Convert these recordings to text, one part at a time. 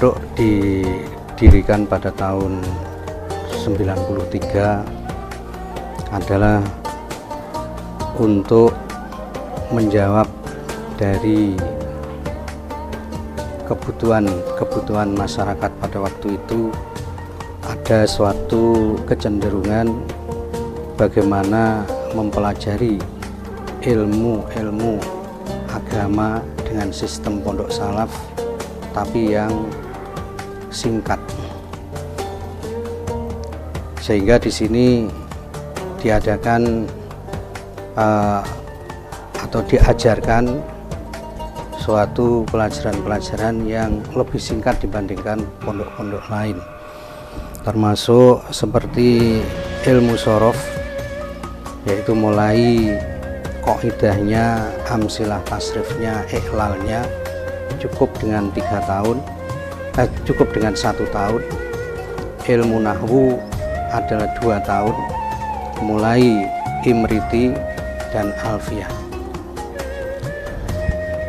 Pondok didirikan pada tahun 93 adalah untuk menjawab dari kebutuhan masyarakat pada waktu itu. Ada suatu kecenderungan bagaimana mempelajari ilmu agama dengan sistem pondok salaf tapi yang singkat, sehingga di sini diadakan atau diajarkan suatu pelajaran-pelajaran yang lebih singkat dibandingkan pondok-pondok lain, termasuk seperti ilmu sorof, yaitu mulai qaidahnya, amsilah tasrifnya, ikhlalnya cukup dengan 1 tahun. Ilmu nahwu adalah 2 tahun, mulai imriti dan alfiyah.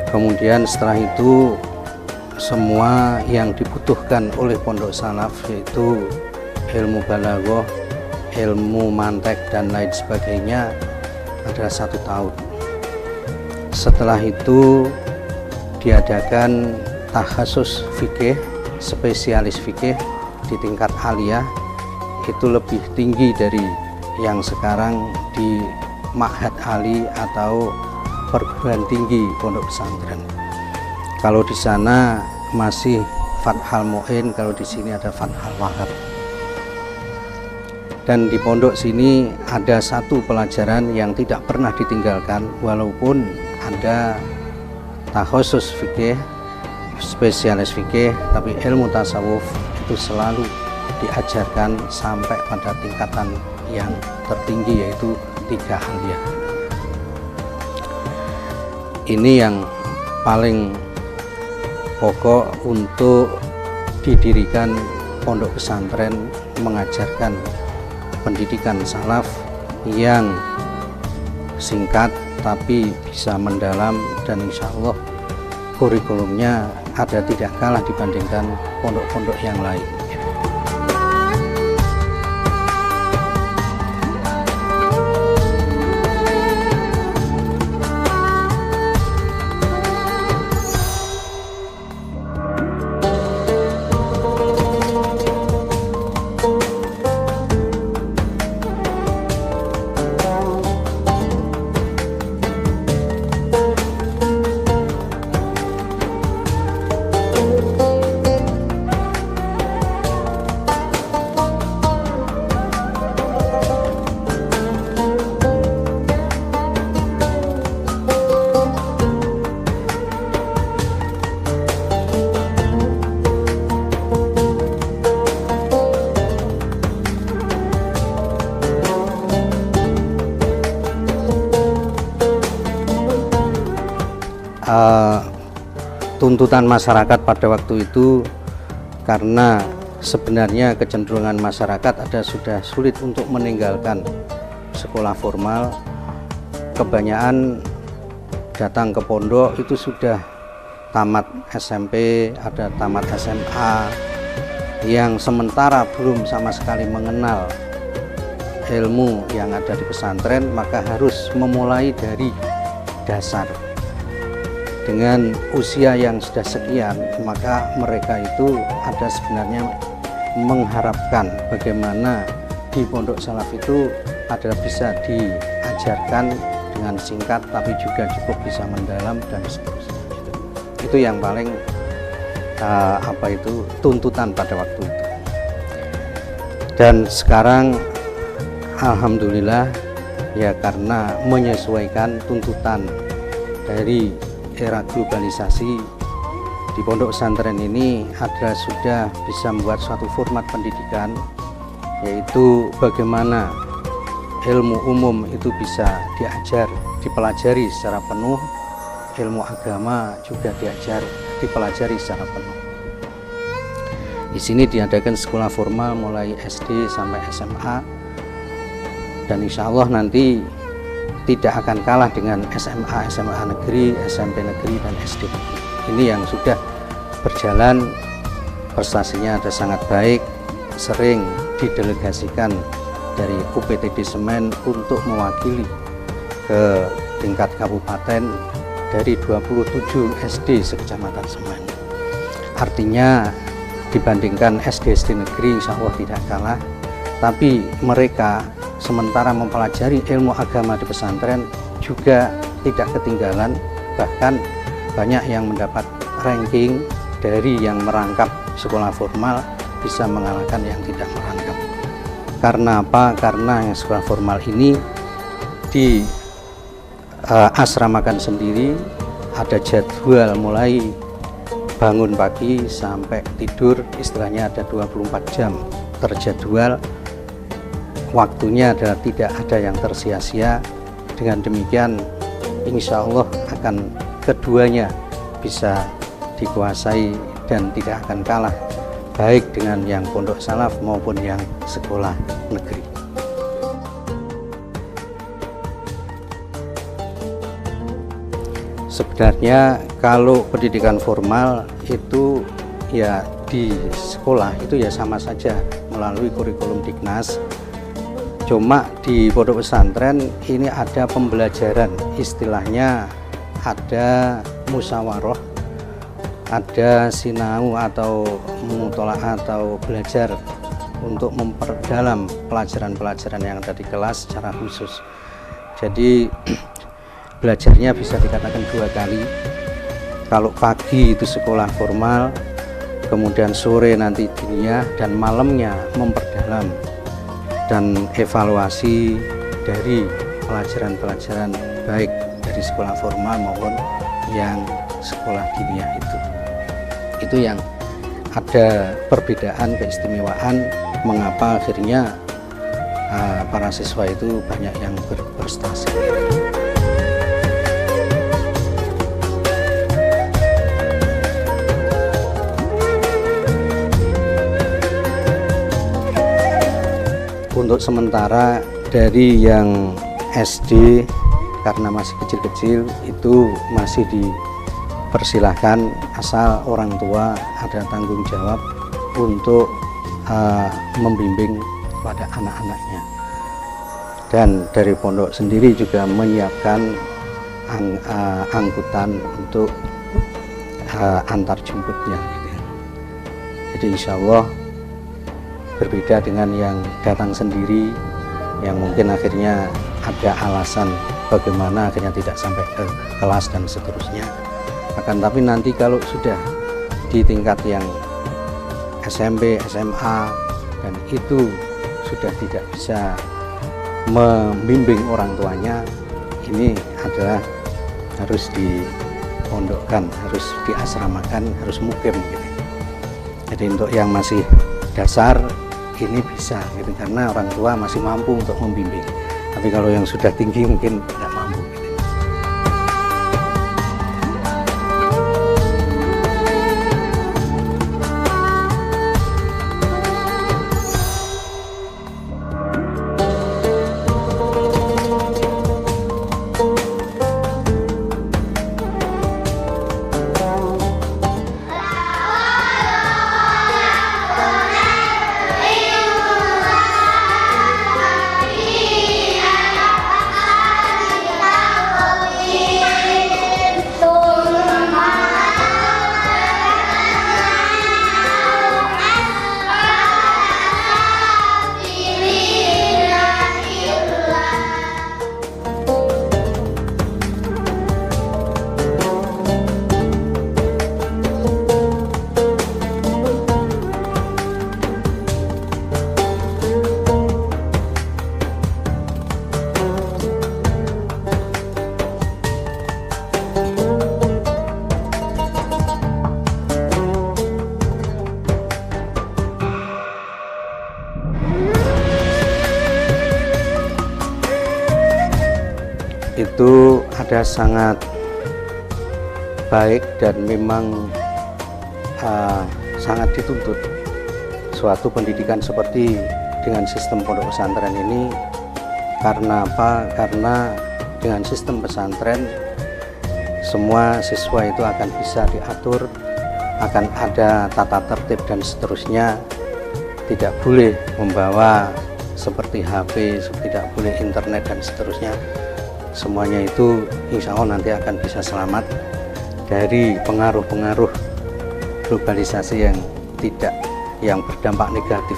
Kemudian setelah itu semua yang dibutuhkan oleh pondok salaf, yaitu ilmu balaghah, ilmu mantek dan lain sebagainya, adalah 1 tahun. Setelah itu diadakan takhasus fikih, spesialis fikih di tingkat aliyah, itu lebih tinggi dari yang sekarang di Ma'had Ali atau perguruan tinggi pondok pesantren. Kalau di sana masih Fathul Mu'in, kalau di sini ada Fathul Wahhab. Dan di pondok sini ada satu pelajaran yang tidak pernah ditinggalkan, walaupun ada takhusus fikih, spesialis fikih, tapi ilmu tasawuf itu selalu diajarkan sampai pada tingkatan yang tertinggi, yaitu 3 aliyah. Ini yang paling pokok untuk didirikan pondok pesantren, mengajarkan pendidikan salaf yang singkat tapi bisa mendalam, dan insya Allah kurikulumnya ada tidak kalah dibandingkan pondok-pondok yang lain. Tuntutan masyarakat pada waktu itu, karena sebenarnya kecenderungan masyarakat sudah sulit untuk meninggalkan sekolah formal. Kebanyakan datang ke pondok itu sudah tamat SMP, ada tamat SMA, yang sementara belum sama sekali mengenal ilmu yang ada di pesantren, maka harus memulai dari dasar. Dengan usia yang sudah sekian, maka mereka itu ada sebenarnya mengharapkan bagaimana di pondok salaf itu adalah bisa diajarkan dengan singkat tapi juga cukup bisa mendalam dan seterusnya. Itu yang paling tuntutan pada waktu itu. Dan sekarang alhamdulillah ya, karena menyesuaikan tuntutan dari era globalisasi, di pondok pesantren ini sudah bisa membuat suatu format pendidikan, yaitu bagaimana ilmu umum itu bisa dipelajari secara penuh, ilmu agama juga dipelajari secara penuh. Di sini diadakan sekolah formal mulai SD sampai SMA, dan insya Allah nanti tidak akan kalah dengan SMA negeri, SMP negeri, dan SD negeri. Ini yang sudah berjalan prestasinya ada sangat baik, sering didelegasikan dari UPTD Semen untuk mewakili ke tingkat kabupaten dari 27 SD sekecamatan Semen. Artinya dibandingkan SD-SD negeri insya Allah tidak kalah, tapi mereka sementara mempelajari ilmu agama di pesantren juga tidak ketinggalan, bahkan banyak yang mendapat ranking dari yang merangkap sekolah formal bisa mengalahkan yang tidak merangkap. Karena apa? Karena yang sekolah formal ini di asramakan sendiri, ada jadwal mulai bangun pagi sampai tidur, istilahnya ada 24 jam terjadwal, waktunya adalah tidak ada yang tersia-sia. Dengan demikian insya Allah akan keduanya bisa dikuasai dan tidak akan kalah, baik dengan yang pondok salaf maupun yang sekolah negeri. Sebenarnya kalau pendidikan formal itu ya di sekolah itu ya sama saja melalui kurikulum Dignas. Cuma di pondok pesantren ini ada pembelajaran, istilahnya ada musyawarah, ada sinau atau mutolaah atau belajar untuk memperdalam pelajaran-pelajaran yang ada di kelas secara khusus. Jadi belajarnya bisa dikatakan 2 kali. Kalau pagi itu sekolah formal, kemudian sore nanti diniyah, dan malamnya memperdalam dan evaluasi dari pelajaran-pelajaran baik dari sekolah formal maupun yang sekolah diniyah itu. Itu yang ada perbedaan, keistimewaan mengapa akhirnya para siswa itu banyak yang berprestasi. Untuk sementara dari yang SD karena masih kecil-kecil itu masih dipersilahkan asal orang tua ada tanggung jawab untuk membimbing pada anak-anaknya. Dan dari pondok sendiri juga menyiapkan angkutan untuk antar jemputnya. Jadi insya Allah berbeda dengan yang datang sendiri, yang mungkin akhirnya ada alasan bagaimana akhirnya tidak sampai ke kelas dan seterusnya. Akan tapi nanti kalau sudah di tingkat yang SMP, SMA, dan itu sudah tidak bisa membimbing orang tuanya, ini adalah harus dipondokkan, harus diasramakan, harus mukim gitu. Jadi untuk yang masih dasar ini bisa gitu, karena orang tua masih mampu untuk membimbing. Tapi kalau yang sudah tinggi mungkin tidak mampu gitu. Itu ada sangat baik dan memang sangat dituntut suatu pendidikan seperti dengan sistem pondok pesantren ini. Karena apa? Karena dengan sistem pesantren semua siswa itu akan bisa diatur akan ada tata tertib dan seterusnya. Tidak boleh membawa seperti HP, tidak boleh internet dan seterusnya. Semuanya itu insya Allah nanti akan bisa selamat dari pengaruh-pengaruh globalisasi yang berdampak negatif.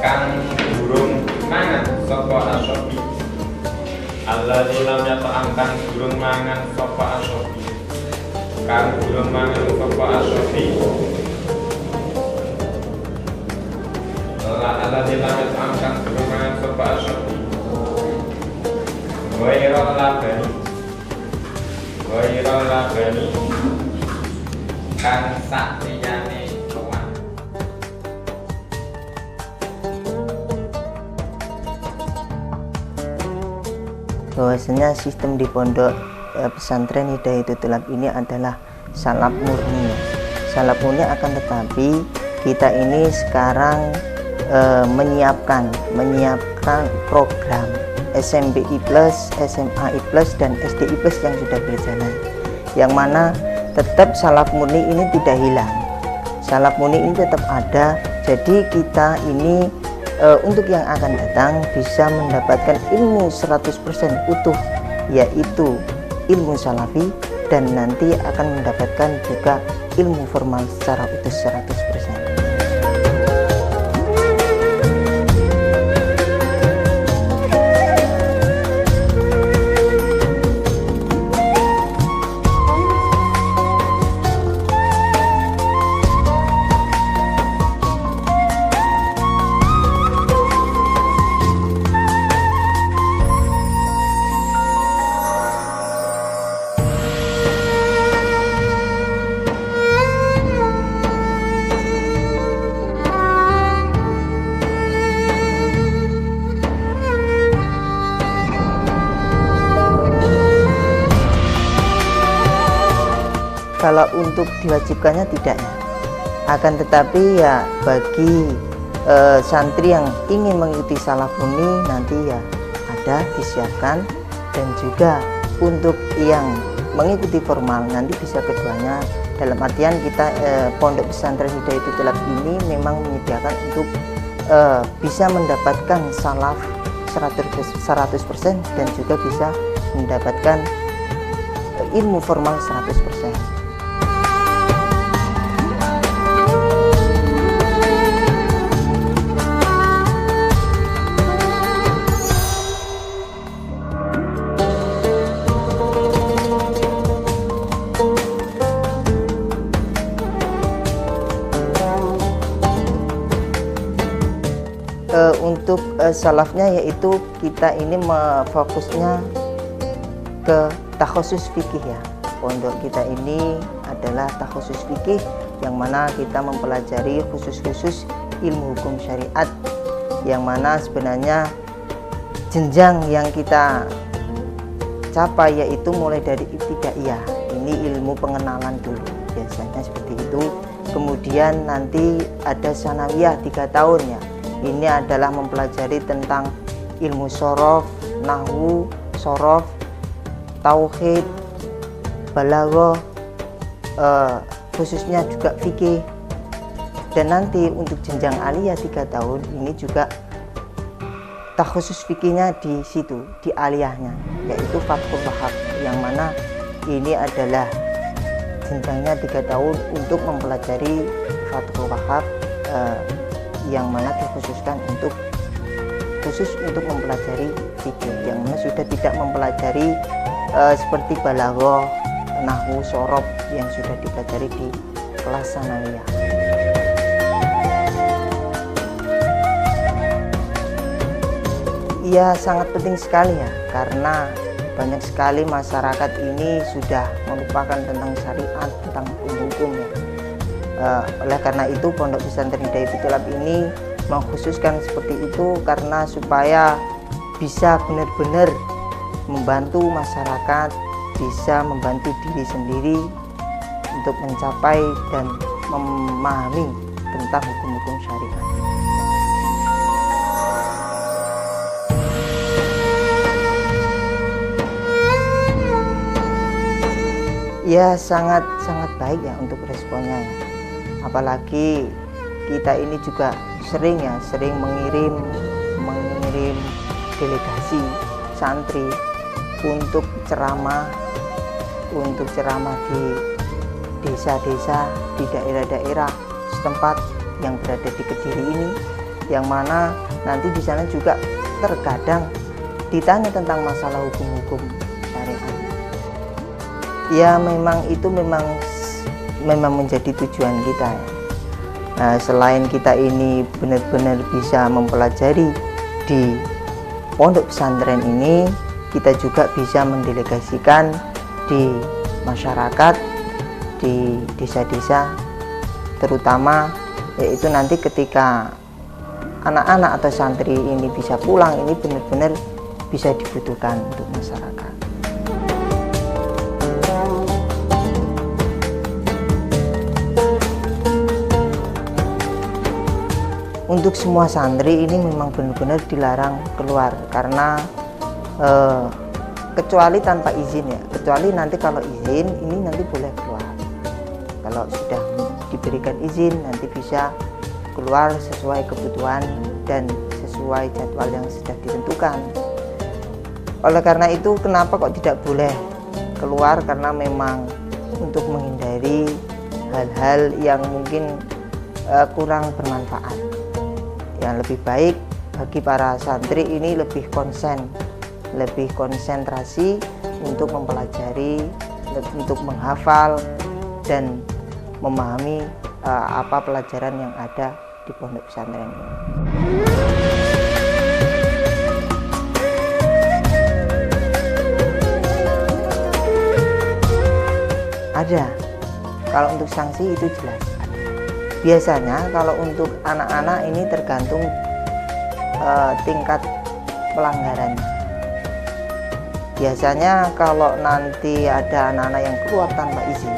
Kang durung mangan sapa asobi. Alladzi lam yata'am kang durung mangan sapa asobi. Kang durung mangan sapa asobi. Alladzi lam yata'am kang durung mangan sapa asobi. Ghairul labani kang sak liyane sowan. Bahwasanya sistem di pondok pesantren Hidayatul Thulab ini adalah salaf murni. Salaf murni akan tetapi kita ini sekarang menyiapkan program SMBI Plus, SMAI Plus dan SDI Plus yang sudah berjalan. Yang mana tetap salaf murni ini tidak hilang. Salaf murni ini tetap ada. Jadi kita ini untuk yang akan datang bisa mendapatkan ilmu 100% utuh, yaitu ilmu salafi, dan nanti akan mendapatkan juga ilmu formal secara utuh 100%. Kalau untuk diwajibkannya tidak ya, akan tetapi ya bagi santri yang ingin mengikuti salaf murni nanti ya ada disiapkan, dan juga untuk yang mengikuti formal nanti bisa keduanya. Dalam artian kita pondok pesantren Hidayatul Thulab ini memang menyediakan untuk bisa mendapatkan salaf 100% dan juga bisa mendapatkan ilmu formal 100%. Untuk salafnya yaitu kita ini fokusnya ke takhusus fikih ya. Pondok kita ini adalah takhusus fikih yang mana kita mempelajari khusus ilmu hukum syariat, yang mana sebenarnya jenjang yang kita capai yaitu mulai dari ibtidaiyah. Ini ilmu pengenalan dulu biasanya seperti itu. Kemudian nanti ada sanawiyah 3 tahun ya. ini adalah mempelajari tentang ilmu shorof, nahwu, shorof, tauhid, balaghah, khususnya juga fikih. Dan nanti untuk jenjang aliyah 3 tahun ini juga khusus fikihnya di situ, di aliyahnya, yaitu Fathul Wahhab, yang mana ini adalah jenjangnya 3 tahun untuk mempelajari Fathul Wahhab, yang mana dikhususkan khusus untuk mempelajari fikih, yang mana sudah tidak mempelajari seperti balaghah, nahwu, shorof yang sudah dipelajari di kelas sanawiyah. Ya, sangat penting sekali ya, karena banyak sekali masyarakat ini sudah melupakan tentang syariat, tentang hukum-hukum ya. Oleh karena itu Pondok Pesantren Hidayatul Tulab ini mengkhususkan seperti itu, karena supaya bisa benar-benar membantu masyarakat, bisa membantu diri sendiri untuk mencapai dan memahami tentang hukum-hukum syariat. Ya, sangat baik ya untuk responnya ya. Apalagi kita ini juga sering mengirim delegasi santri untuk ceramah di desa-desa, di daerah-daerah setempat yang berada di Kediri ini, yang mana nanti di sana juga terkadang ditanya tentang masalah hukum-hukum syariat. Ya, memang itu memang menjadi tujuan kita ya. Nah, selain kita ini benar-benar bisa mempelajari di pondok pesantren ini, kita juga bisa mendelegasikan di masyarakat, di desa-desa, terutama yaitu nanti ketika anak-anak atau santri ini bisa pulang, ini benar-benar bisa dibutuhkan untuk masyarakat. Untuk semua santri ini memang benar-benar dilarang keluar, karena kecuali tanpa izin ya, kecuali nanti kalau izin ini nanti boleh keluar. Kalau sudah diberikan izin nanti bisa keluar sesuai kebutuhan dan sesuai jadwal yang sudah ditentukan. Oleh karena itu kenapa kok tidak boleh keluar, karena memang untuk menghindari hal-hal yang mungkin kurang bermanfaat. Yang lebih baik bagi para santri ini lebih konsentrasi untuk mempelajari, untuk menghafal dan memahami apa pelajaran yang ada di pondok pesantren ini. Ada. Kalau untuk sanksi itu jelas ada. Biasanya kalau untuk anak-anak ini tergantung tingkat pelanggarannya. Biasanya kalau nanti ada anak-anak yang keluar tanpa izin,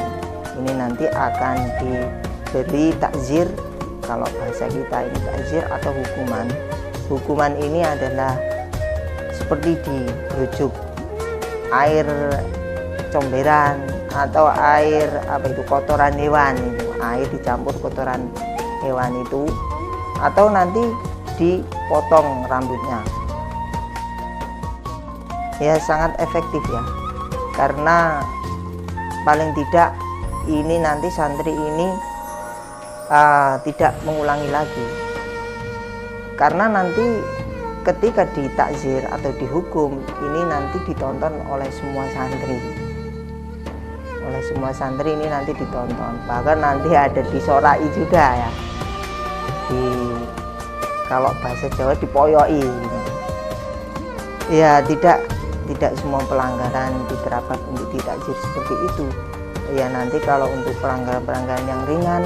ini nanti akan diberi takzir. Kalau bahasa kita ini takzir atau hukuman. Hukuman ini adalah seperti digerujuk air comberan atau air kotoran hewan itu, air dicampur kotoran hewan itu, atau nanti dipotong rambutnya. Ya, sangat efektif ya, karena paling tidak ini nanti santri ini tidak mengulangi lagi, karena nanti ketika ditakzir atau dihukum ini nanti ditonton oleh semua santri ini nanti ditonton, bahkan nanti ada disorai juga ya, kalau bahasa Jawa dipoyoi gitu. Ya, tidak semua pelanggaran diterapkan untuk ditakzir seperti itu ya. Nanti kalau untuk pelanggaran yang ringan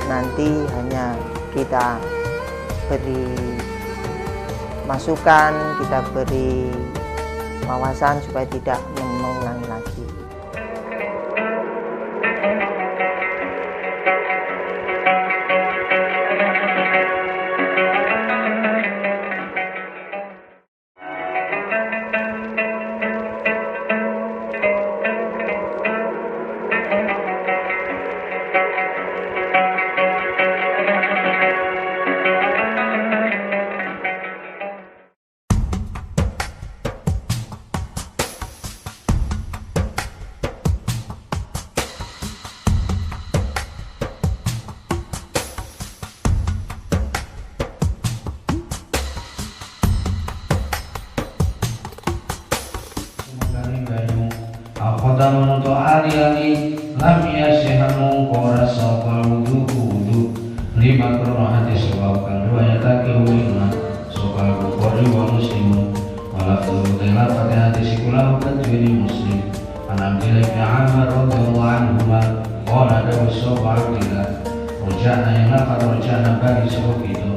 nanti hanya kita beri masukan, kita beri wawasan supaya tidak mengulangi lagi. Kota menuntut ali-ali lam yasihamu kora sopal wudu lima krono hati sebab kalau ayat kewingan sopal bukhari wa muslimun walafdu tela pada hati sikulah ketuini muslim anam bila ibn Amr radhiyallahu anhuma qala dawu sopal bila rojana yang lakat rojana bagi sebab itu.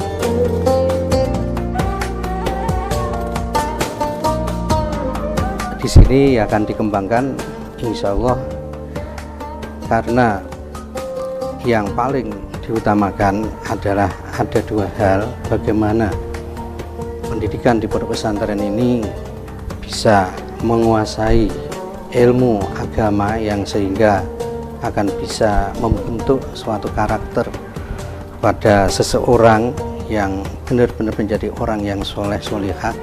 Di sini akan dikembangkan insya Allah, karena yang paling diutamakan adalah ada dua hal: bagaimana pendidikan di pondok pesantren ini bisa menguasai ilmu agama yang sehingga akan bisa membentuk suatu karakter pada seseorang yang benar-benar menjadi orang yang soleh solihah,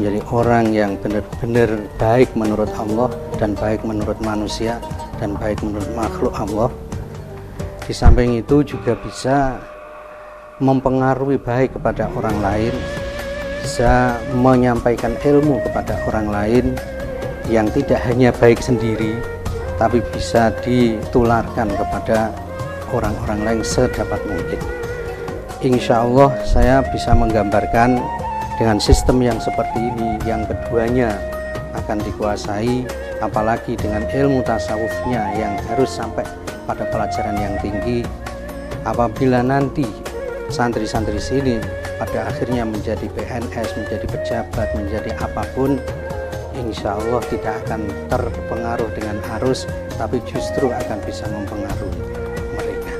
menjadi orang yang benar-benar baik menurut Allah dan baik menurut manusia dan baik menurut makhluk Allah. Di samping itu juga bisa mempengaruhi baik kepada orang lain, bisa menyampaikan ilmu kepada orang lain yang tidak hanya baik sendiri, tapi bisa ditularkan kepada orang-orang lain sedapat mungkin. Insya Allah saya bisa menggambarkan dengan sistem yang seperti ini, yang keduanya akan dikuasai, apalagi dengan ilmu tasawufnya yang harus sampai pada pelajaran yang tinggi. Apabila nanti santri-santri sini pada akhirnya menjadi PNS, menjadi pejabat, menjadi apapun, insya Allah tidak akan terpengaruh dengan arus, tapi justru akan bisa mempengaruhi mereka.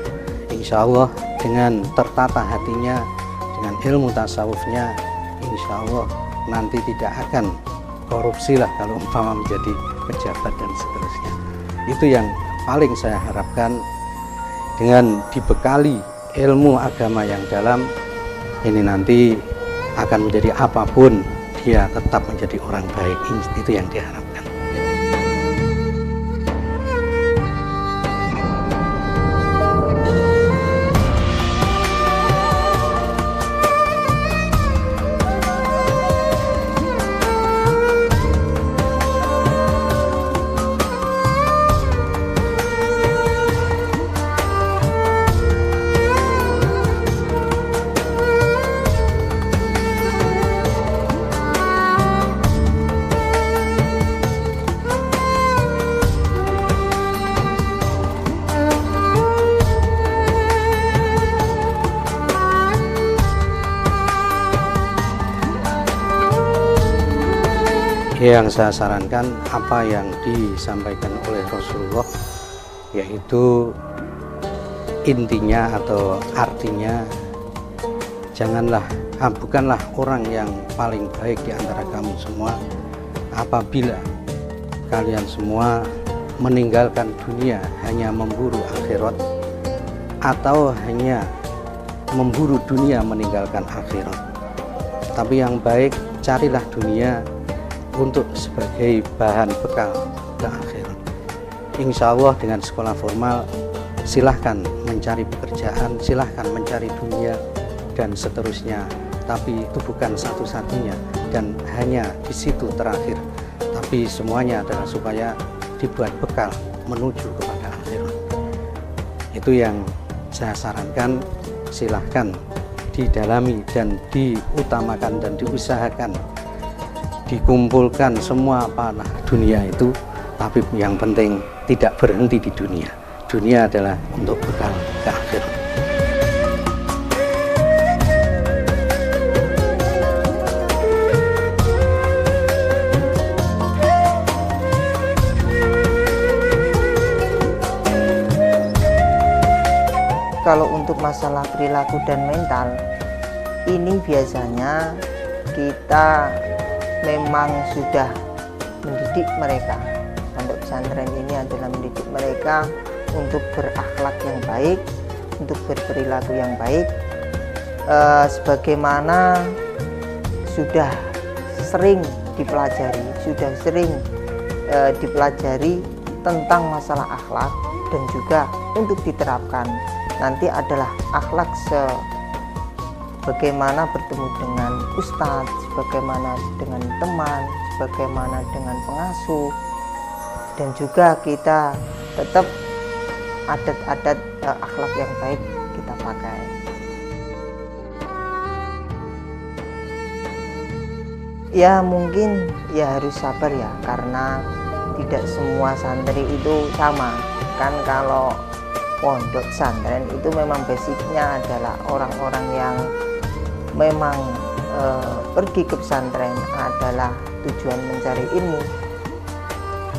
Insya Allah dengan tertata hatinya, dengan ilmu tasawufnya, insya Allah nanti tidak akan korupsi lah kalau umpama menjadi pejabat dan seterusnya. Itu yang paling saya harapkan. Dengan dibekali ilmu agama yang dalam, ini nanti akan menjadi apapun dia tetap menjadi orang baik. Itu yang diharapkan. Yang saya sarankan apa yang disampaikan oleh Rasulullah, yaitu intinya atau artinya bukanlah orang yang paling baik di antara kamu semua apabila kalian semua meninggalkan dunia hanya memburu akhirat, atau hanya memburu dunia meninggalkan akhirat. Tapi yang baik, carilah dunia untuk sebagai bahan bekal ke akhirat. Insya Allah dengan sekolah formal silahkan mencari pekerjaan, silahkan mencari dunia dan seterusnya, tapi itu bukan satu-satunya dan hanya di situ terakhir, tapi semuanya adalah supaya dibuat bekal menuju kepada akhirat. Itu yang saya sarankan, silahkan didalami dan diutamakan dan diusahakan, dikumpulkan semua panah dunia itu, tapi yang penting tidak berhenti di dunia. Dunia adalah untuk bekal ke akhirat. Kalau untuk masalah perilaku dan mental, ini biasanya kita memang sudah mendidik mereka. Pondok pesantren ini adalah mendidik mereka untuk berakhlak yang baik, untuk berperilaku yang baik, sebagaimana sudah sering dipelajari tentang masalah akhlak, dan juga untuk diterapkan nanti adalah akhlak bagaimana bertemu dengan ustadz, bagaimana dengan teman, bagaimana dengan pengasuh, dan juga kita tetap adat-adat akhlak yang baik kita pakai. Ya mungkin ya harus sabar ya, karena tidak semua santri itu sama kan. Kalau pondok pesantren itu memang basicnya adalah orang-orang yang memang pergi ke pesantren adalah tujuan mencari ilmu.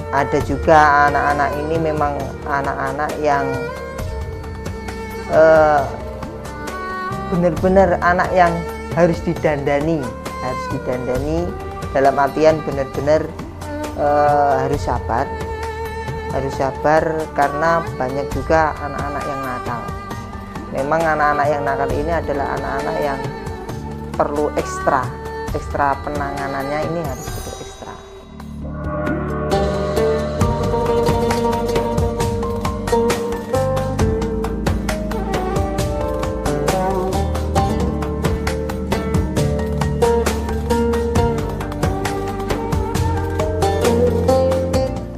Ada juga anak-anak ini memang anak-anak yang benar-benar anak yang harus didandani dalam artian benar-benar harus sabar karena banyak juga anak-anak yang nakal. Memang anak-anak yang nakal ini adalah anak-anak yang perlu ekstra penanganannya, ini harus betul ekstra.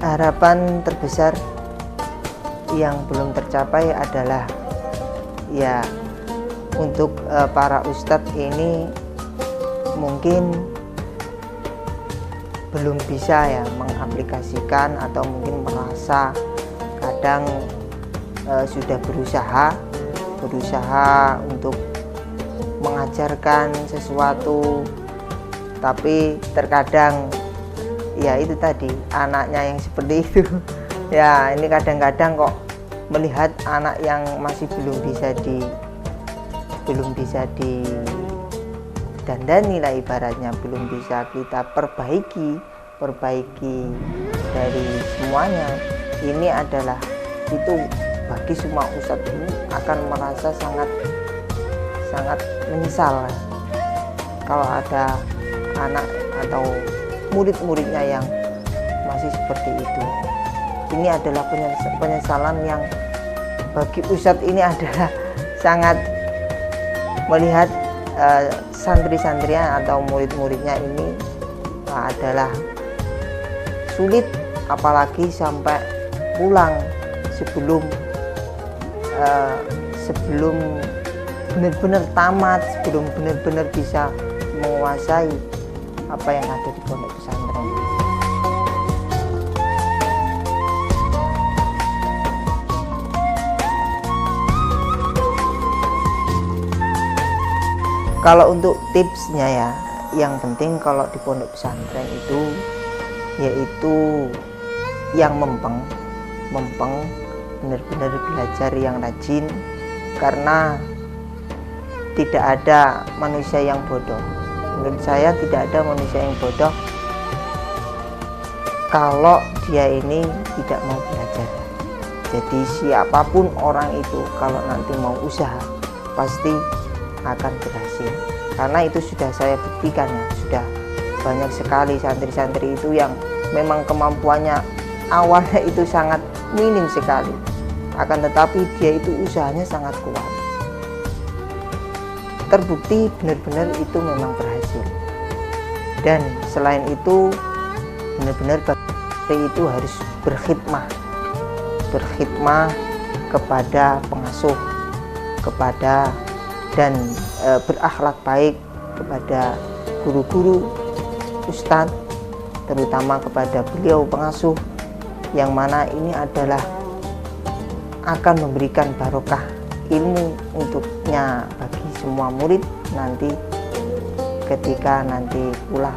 Harapan terbesar yang belum tercapai adalah ya untuk para ustadz ini mungkin belum bisa ya mengaplikasikan, atau mungkin merasa kadang sudah berusaha untuk mengajarkan sesuatu, tapi terkadang ya itu tadi anaknya yang seperti itu ya. Ini kadang-kadang kok melihat anak yang masih belum bisa didandani lah ibaratnya, belum bisa kita perbaiki dari semuanya. Ini adalah itu bagi semua ustadz ini akan merasa sangat menyesal kalau ada anak atau murid-muridnya yang masih seperti itu. Ini adalah penyesalan yang bagi ustadz ini adalah sangat melihat santri-santrinya atau murid-muridnya ini adalah sulit, apalagi sampai pulang sebelum benar-benar tamat, sebelum benar-benar bisa menguasai apa yang ada di pondok pesantren. Kalau untuk tipsnya ya, yang penting kalau di pondok pesantren itu yaitu yang mempeng, benar-benar belajar yang rajin, karena tidak ada manusia yang bodoh. Menurut saya tidak ada manusia yang bodoh kalau dia ini tidak mau belajar. Jadi siapapun orang itu kalau nanti mau usaha pasti akan berhasil, karena itu sudah saya buktikan ya. Sudah banyak sekali santri-santri itu yang memang kemampuannya awalnya itu sangat minim sekali, akan tetapi dia itu usahanya sangat kuat, terbukti benar-benar itu memang berhasil. Dan selain itu benar-benar itu harus berkhidmah kepada pengasuh, dan berakhlak baik kepada guru-guru, ustadz, terutama kepada beliau pengasuh, yang mana ini adalah akan memberikan barokah ilmu untuknya bagi semua murid nanti ketika nanti pulang